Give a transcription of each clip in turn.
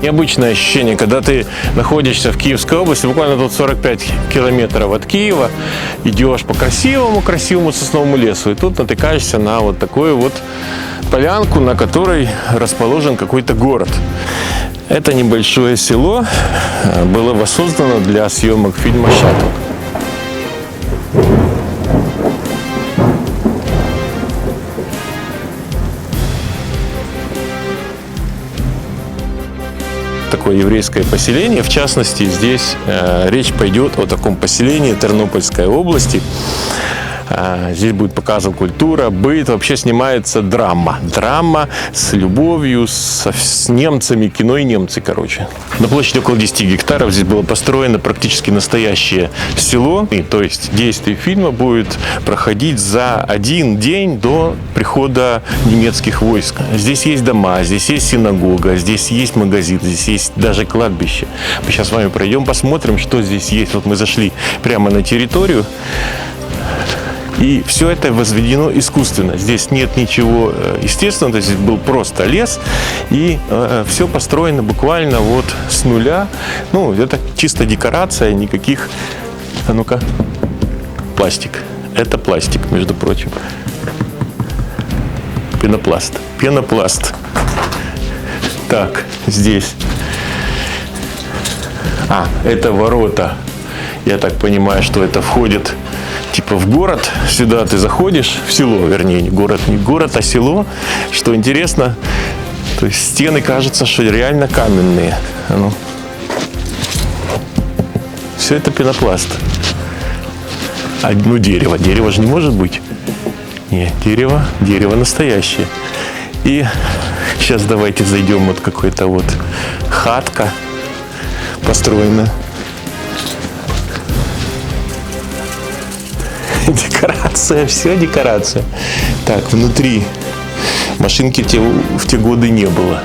Необычное ощущение, когда ты находишься в Киевской области, буквально тут 45 километров от Киева, идешь по красивому сосновому лесу, и тут натыкаешься на вот такую вот полянку, на которой расположен какой-то город. Это небольшое село было воссоздано для съемок фильма «Шаттл». Такое еврейское поселение. В частности, здесь речь пойдет о таком поселении Тернопольской области. Здесь будет показана культура, быт, вообще снимается драма. Драма с любовью, с немцами, кино и немцы, короче. На площади около 10 гектаров здесь было построено практически настоящее село. То есть действие фильма будет проходить за один день до прихода немецких войск. Здесь есть дома, здесь есть синагога, здесь есть магазин, здесь есть даже кладбище. Мы сейчас с вами пройдем, посмотрим, что здесь есть. Вот мы зашли прямо на территорию. И все это возведено искусственно. Здесь нет ничего естественного, то есть здесь был просто лес, и все построено буквально вот с нуля. Ну, это чисто декорация, никаких... А ну-ка. Пластик. Это пластик, между прочим. Пенопласт. Пенопласт. Так, здесь. Это ворота. Я так понимаю, что это входит... Типа в город, сюда ты заходишь, в село, вернее, не город, а село. Что интересно, то есть стены, кажется, что реально каменные. Все это пенопласт. Дерево. Дерево же не может быть. Нет, дерево настоящее. И сейчас давайте зайдем, вот какой-то вот хатка построена. Декорация, все декорация. Так, внутри машинки в те годы не было.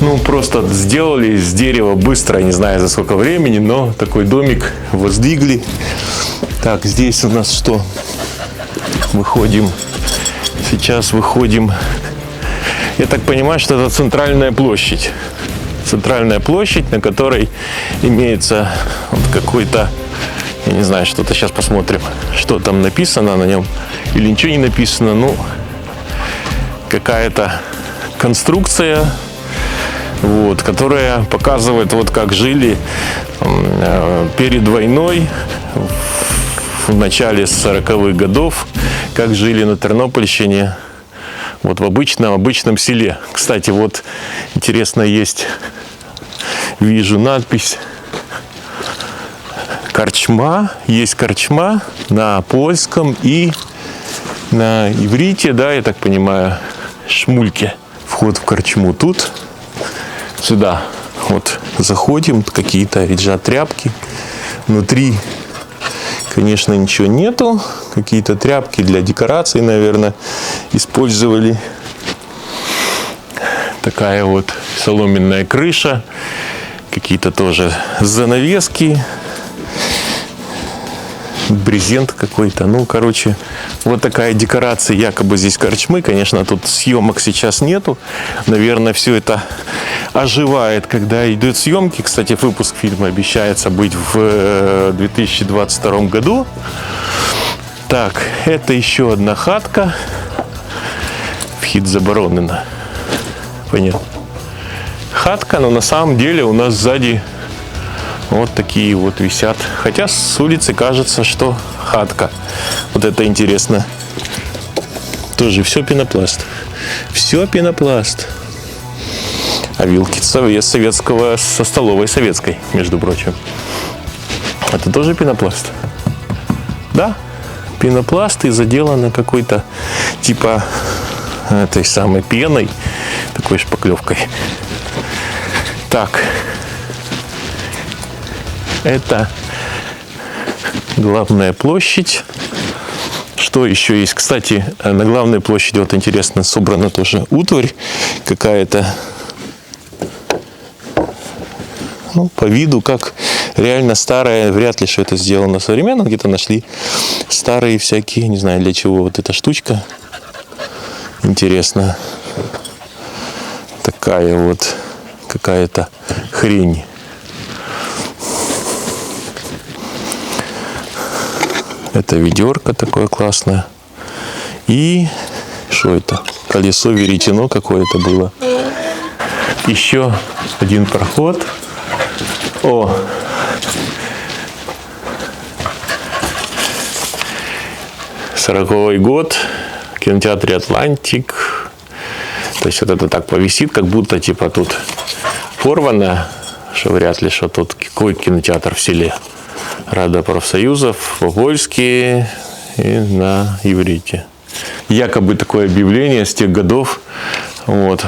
Ну, просто сделали из дерева быстро, не знаю за сколько времени, но такой домик воздвигли. Так, здесь у нас что? Сейчас выходим. Я так понимаю, что это центральная площадь. Центральная площадь, на которой имеется вот какой-то... Я не знаю, что-то сейчас посмотрим, что там написано на нем. Или ничего не написано. Ну, какая-то конструкция, вот, которая показывает, вот как жили перед войной, в начале 40-х годов, как жили на Тернопольщине, вот в обычном селе. Кстати, вот интересно, вижу надпись. Корчма, есть корчма на польском и на иврите, да, я так понимаю, шмульке. Вход в корчму тут, сюда, вот заходим, какие-то лежат тряпки. Внутри, конечно, ничего нету, какие-то тряпки для декорации, наверное, использовали. Такая вот соломенная крыша, какие-то тоже занавески. Брезент какой-то. Ну, короче, вот такая декорация якобы здесь корчмы. Конечно, тут съемок сейчас нету. Наверное, все это оживает, когда идут съемки. Кстати, выпуск фильма обещается быть в 2022 году. Так, это еще одна хатка. Вхід заборонено. Понятно. Хатка, но на самом деле у нас сзади вот такие вот висят. Хотя с улицы кажется, что хатка. Вот это интересно. Тоже все пенопласт. Все пенопласт. А вилки советского, со столовой советской, между прочим. Это тоже пенопласт. Да, пенопласт и заделано какой-то типа этой самой пеной, такой шпаклевкой. Так. Это главная площадь. Что еще есть? Кстати, на главной площади, вот интересно, собрана тоже утварь какая-то. Ну, по виду, как реально старая, вряд ли, что это сделано современно. Где-то нашли старые всякие, не знаю для чего вот эта штучка. Интересно. Такая вот какая-то хрень. Это ведерко такое классное. И что это? Колесо веретено какое-то было. Еще один проход. О! 40-й год. В кинотеатре «Атлантик». То есть вот это так повисит, как будто типа тут порвано, что вряд ли, что тут какой кинотеатр в селе. Рада профсоюзов, по-польски и на иврите. Якобы такое объявление с тех годов вот,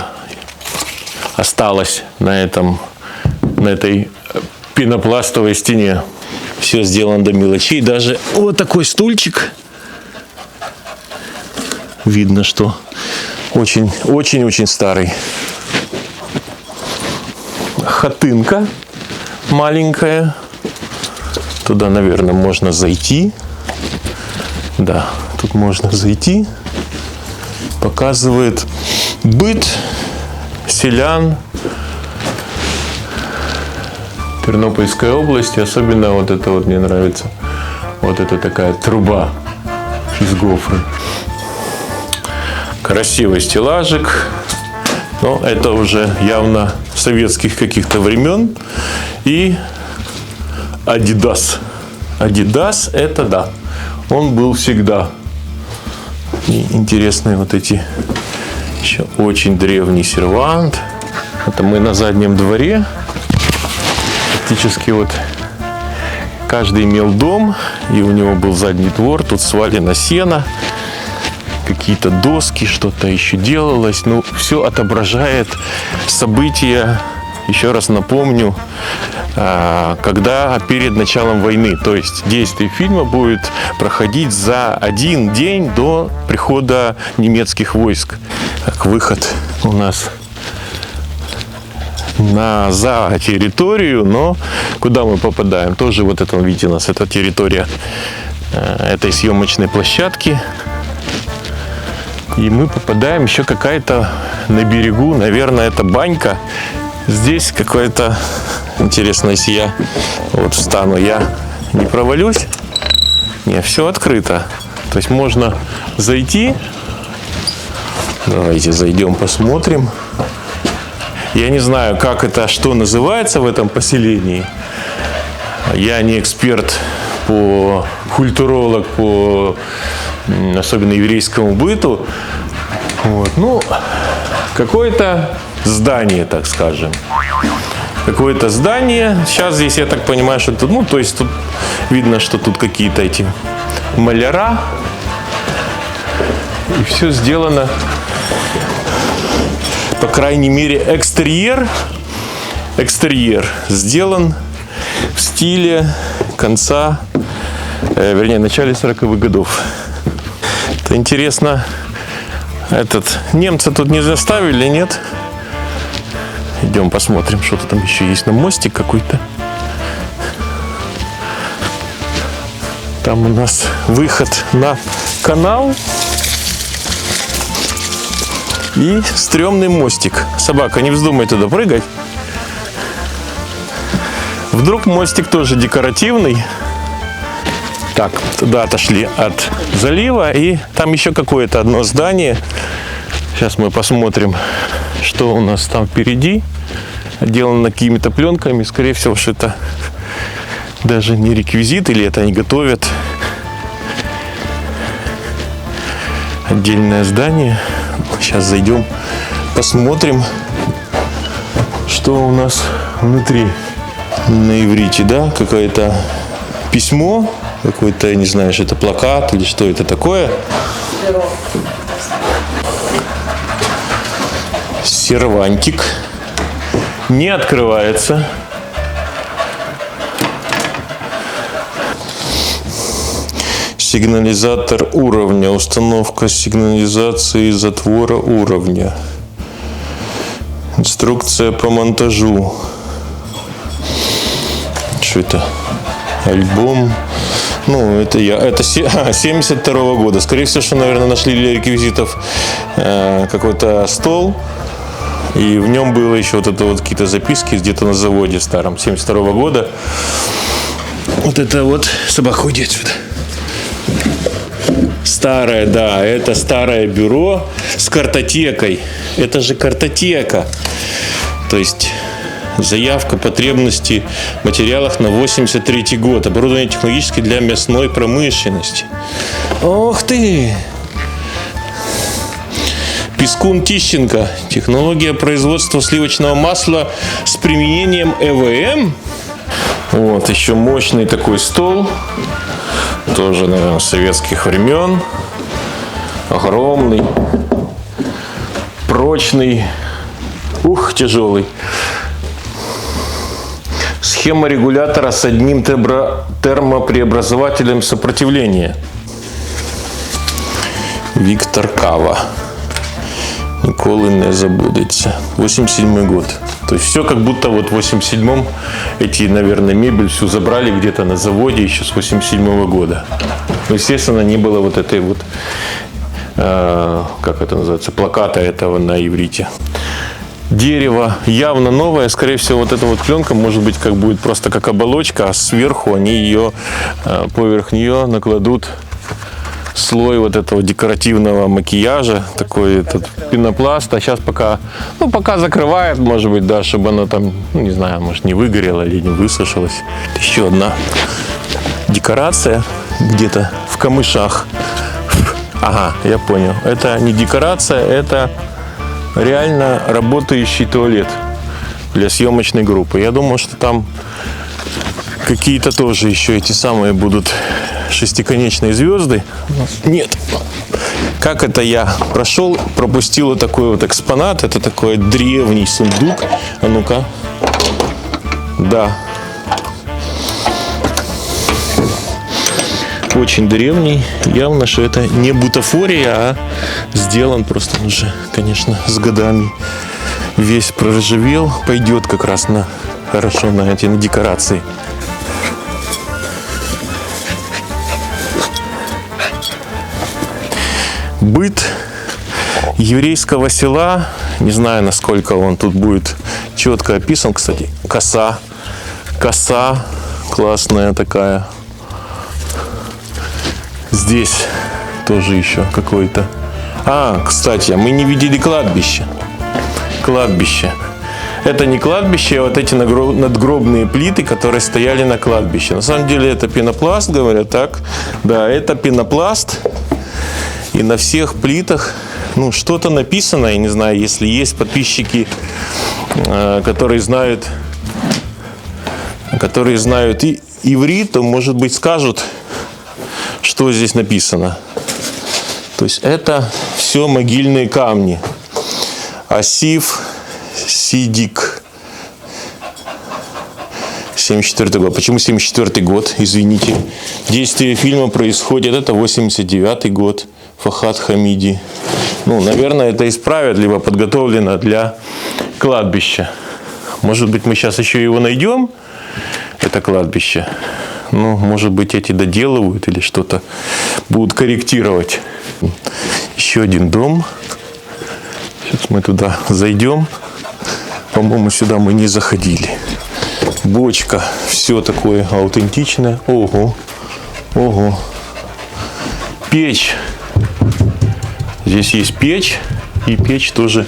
осталось на этой пенопластовой стене. Все сделано до мелочей. Даже вот такой стульчик. Видно, что очень старый. Хатынка маленькая. Туда, наверное, можно зайти. Да, тут можно зайти. Показывает быт селян Тернопольской области. Особенно вот это вот мне нравится. Вот это такая труба из гофры. Красивый стеллажик. Но это уже явно советских каких-то времен. И Adidas. Adidas это да. Он был всегда. И интересные вот эти еще очень древний сервант. Это мы на заднем дворе. Фактически вот каждый имел дом, и у него был задний двор. Тут свалено сено, какие-то доски, что-то еще делалось. Ну, все отображает события, еще раз напомню, когда перед началом войны. То есть действие фильма будет проходить за один день до прихода немецких войск. Как выход у нас за территорию, но куда мы попадаем? Тоже вот это, видите, у нас это территория этой съемочной площадки. И мы попадаем еще какая-то на берегу, наверное, это банька. Здесь какое-то, интересно, если я вот встану, я не провалюсь? Не, все открыто. То есть можно зайти. Давайте зайдем, посмотрим. Я не знаю, как это, что называется в этом поселении. Я не эксперт культуролог по особенно еврейскому быту. Вот. Ну, какое-то здание, так скажем. Какое-то здание. Сейчас здесь, я так понимаю, что тут, то есть тут видно, что тут какие-то эти маляра. И все сделано, по крайней мере, экстерьер сделан в стиле конца, начале 40-х годов. Это интересно, немца тут не заставили, нет? Идем посмотрим, что-то там еще есть. На мостик какой-то. Там у нас выход на канал. И стрёмный мостик. Собака, не вздумай туда прыгать. Вдруг мостик тоже декоративный. Так, туда отошли от залива. И там еще какое-то одно здание. Сейчас мы посмотрим, что у нас там впереди. Отделано какими-то пленками. Скорее всего, что это даже не реквизит, или это они готовят. Отдельное здание. Сейчас зайдем, посмотрим, что у нас внутри. На иврите, да, какое-то письмо, какой-то, я не знаю, что это плакат или что это такое. Сервантик. Не открывается. Сигнализатор уровня. Установка сигнализации затвора уровня. Инструкция по монтажу. Что это? Альбом. Это 72-го года. Скорее всего, что, наверное, нашли для реквизитов какой-то стол. И в нем было еще вот это вот какие-то записки где-то на заводе старом, 72 года. Вот это вот собака, уйди отсюда. Старое, да, это старое бюро с картотекой. Это же картотека. То есть заявка потребности в материалах на 83 год. Оборудование технологическое для мясной промышленности. Ох ты! Пискун Тищенко. Технология производства сливочного масла с применением ЭВМ. Вот еще мощный такой стол. Тоже, наверное, советских времен. Огромный. Прочный. Ух, тяжелый. Схема регулятора с одним термопреобразователем сопротивления. Виктор Кава. Ніколи не забудеться. 87 год. То есть все как будто вот в 87-м эти, наверное, мебель всю забрали где-то на заводе еще с 87-го года. Но, естественно, не было вот этой вот, как это называется, плаката этого на иврите. Дерево явно новое. Скорее всего, вот эта вот пленка, может быть, как будет просто как оболочка, а сверху они ее, поверх нее накладут слой вот этого декоративного макияжа, такой этот пенопласт, а сейчас пока закрывает, может быть, да, чтобы оно там, ну, не знаю, может, не выгорело или не высушилось. Еще одна декорация где-то в камышах. Ага, я понял. Это не декорация, это реально работающий туалет для съемочной группы. Я думал, что там какие-то тоже еще эти самые будут шестиконечные звезды. Нет. Как это я пропустил вот такой вот экспонат. Это такой древний сундук. А ну-ка. Да. Очень древний. Явно, что это не бутафория, а сделан просто уже, конечно, с годами. Весь проржавел. Пойдет как раз хорошо на эти декорации. Быт еврейского села, не знаю, насколько он тут будет четко описан, кстати, коса классная такая. Здесь тоже еще какой-то. Кстати, мы не видели кладбище. Это не кладбище, а вот эти надгробные плиты, которые стояли на кладбище. На самом деле это пенопласт, говорят так. Да, это пенопласт. И на всех плитах, ну, что-то написано, я не знаю, если есть подписчики, которые знают и иврит, то, может быть, скажут, что здесь написано. То есть это все могильные камни. Асиф Сидик. 74 год. Почему 74 год? Извините. Действие фильма происходит, это 89 год. Фахад Хамиди. Ну, наверное, это исправят, либо подготовлено для кладбища. Может быть, мы сейчас еще его найдем, это кладбище. Ну, может быть, эти доделывают или что-то будут корректировать. Еще один дом. Сейчас мы туда зайдем. По-моему, сюда мы не заходили. Бочка. Все такое аутентичное. Ого. Печь. Здесь есть печь, и печь тоже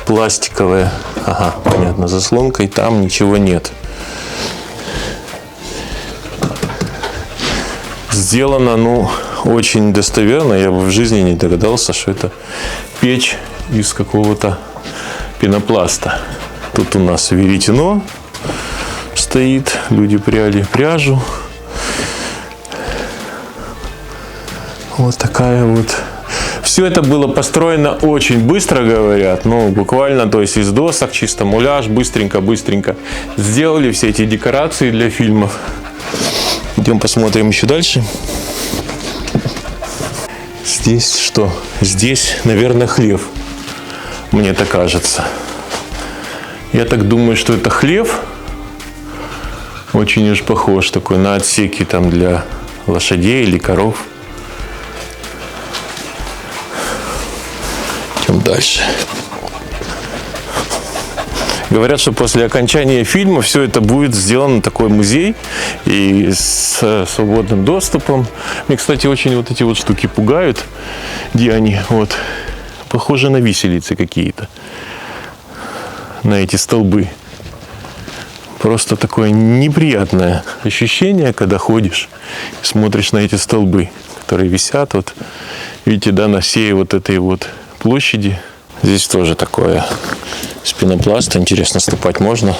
пластиковая. Ага, понятно, заслонкой там ничего нет. Сделано, ну, очень достоверно. Я бы в жизни не догадался, что это печь из какого-то пенопласта. Тут у нас веретено стоит, люди пряли пряжу. Вот такая вот. Все это было построено очень быстро, говорят, ну, буквально, то есть из досок, чисто муляж, быстренько сделали все эти декорации для фильмов. Идем посмотрим еще дальше. Здесь что? Здесь, наверное, хлев. Мне так кажется. Я так думаю, что это хлев. Очень уж похож такой на отсеки там для лошадей или коров. Идем дальше. Говорят, что после окончания фильма все это будет сделано такой музей и с свободным доступом. Мне, кстати, очень вот эти вот штуки пугают. Где они? Вот. Похоже на виселицы какие-то. На эти столбы. Просто такое неприятное ощущение, когда ходишь и смотришь на эти столбы, которые висят. Вот, видите, да, на всей вот этой вот площади. Здесь тоже такое из пенопласта. Интересно, ступать можно.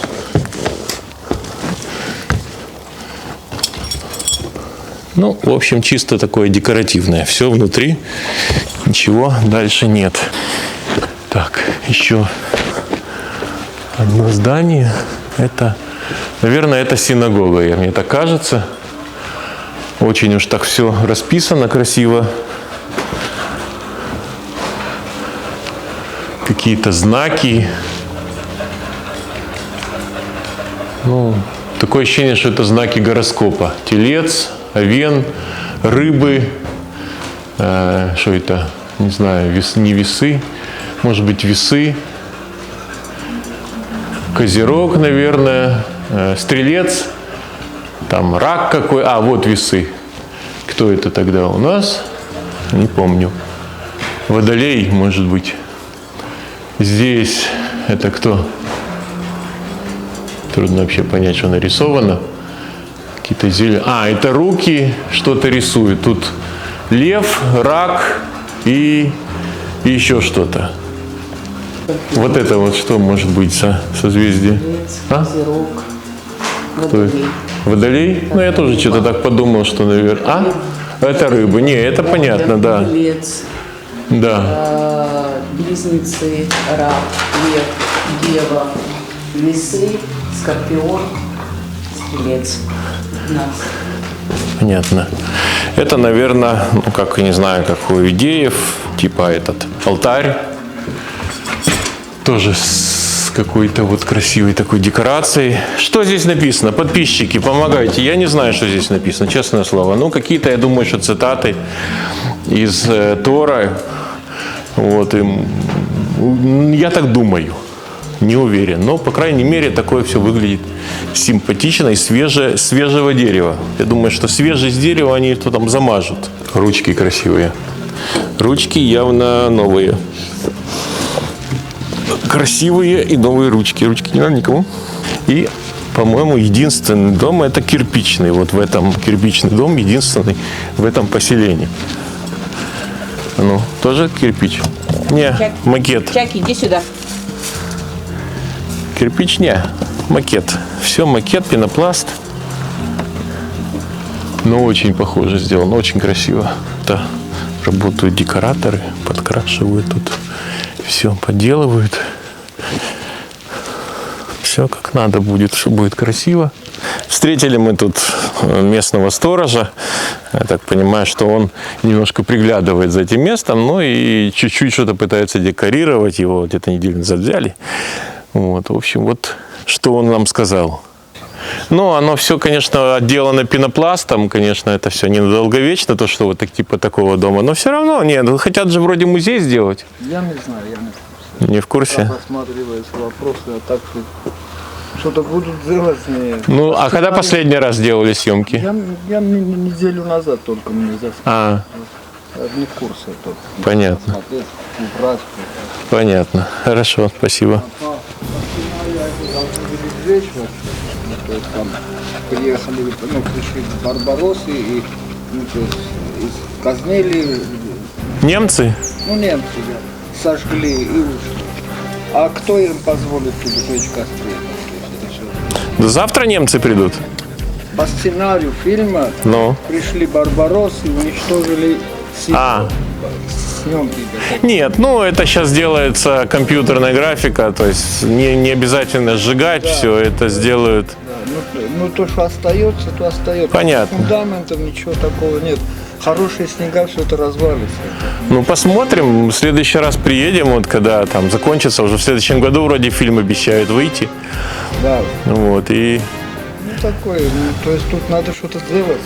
Ну, в общем, чисто такое декоративное. Все внутри. Ничего дальше нет. Так, еще одно здание. Это, наверное, это синагога, мне так кажется. Очень уж так все расписано красиво. Какие-то знаки. Ну, такое ощущение, что это знаки гороскопа. Телец, овен, рыбы. Что это? Не знаю, не весы. Может быть, весы. Козерог, наверное. Стрелец. Там рак какой. А, вот весы. Кто это тогда у нас? Не помню. Водолей, может быть. Здесь это кто? Трудно вообще понять, что нарисовано. Какие-то зелень. А, это руки что-то рисуют. Тут лев, рак и еще что-то. Вот это вот что может быть созвездие? А? Кто это? Водолей? Ну, я тоже что-то так подумал, что, наверное... А? Это рыбы. Не, это понятно, да. Да. Близнецы, рак, лев, дева, весы, скорпион, стрелец. Понятно. Это, наверное, ну, как, не знаю, как у идеев, типа этот алтарь. Тоже с какой-то вот красивой такой декорацией. Что здесь написано? Подписчики, помогайте. Я не знаю, что здесь написано, честное слово. Ну, какие-то, я думаю, что цитаты из Тора. Вот, и я так думаю. Не уверен. Но, по крайней мере, такое все выглядит симпатично и свежего дерева. Я думаю, что свежесть дерева они что там замажут. Ручки красивые. Ручки явно новые. Красивые и новые ручки. Ручки не надо никому. И, по-моему, единственный дом это кирпичный. Вот в этом кирпичный дом единственный в этом поселении. Ну, тоже кирпич? Не, макет. Чаки, иди сюда. Кирпич не, макет. Все макет, пенопласт. Но очень похоже сделано, очень красиво. Да, работают декораторы, подкрашивают тут. Все поделывают. Все как надо будет, все будет красиво. Встретили мы тут местного сторожа. Я так понимаю, что он немножко приглядывает за этим местом, ну и чуть-чуть что-то пытается декорировать. Его где-то неделю назад взяли. Вот, в общем, вот что он нам сказал. Ну, оно все, конечно, отделано пенопластом, конечно, это все недолговечно, то, что вот так, типа такого дома, но все равно, нет, хотят же вроде музей сделать. Я не знаю, я не в курсе. Не в курсе? Там просматриваются вопросы, а так что-то будут делать. Ну, а когда последний раз делали съемки? Я неделю назад только мне засняли. А. Я не в курсе только. Понятно. Посмотреть, убрать. Понятно. Хорошо, спасибо. То есть там приехали, ну, пришли барбароссы и, ну, то есть, казнили. Немцы? Ну, немцы, да. Сожгли и ушли. А кто им позволит тут жечь костры? Да завтра немцы придут. По сценарию фильма пришли барбароссы и уничтожили съемки. Нет, ну это сейчас делается компьютерная графика, то есть не обязательно сжигать, да. Все это сделают. Да. Ну то, что остается, то остается. Понятно. Фундаментов ничего такого нет. Хорошие снега, все это развалится. Ну посмотрим, в следующий раз приедем, вот когда там закончится, уже в следующем году вроде фильм обещают выйти. Да. Вот и. Ну такое, ну, то есть тут надо что-то сделать.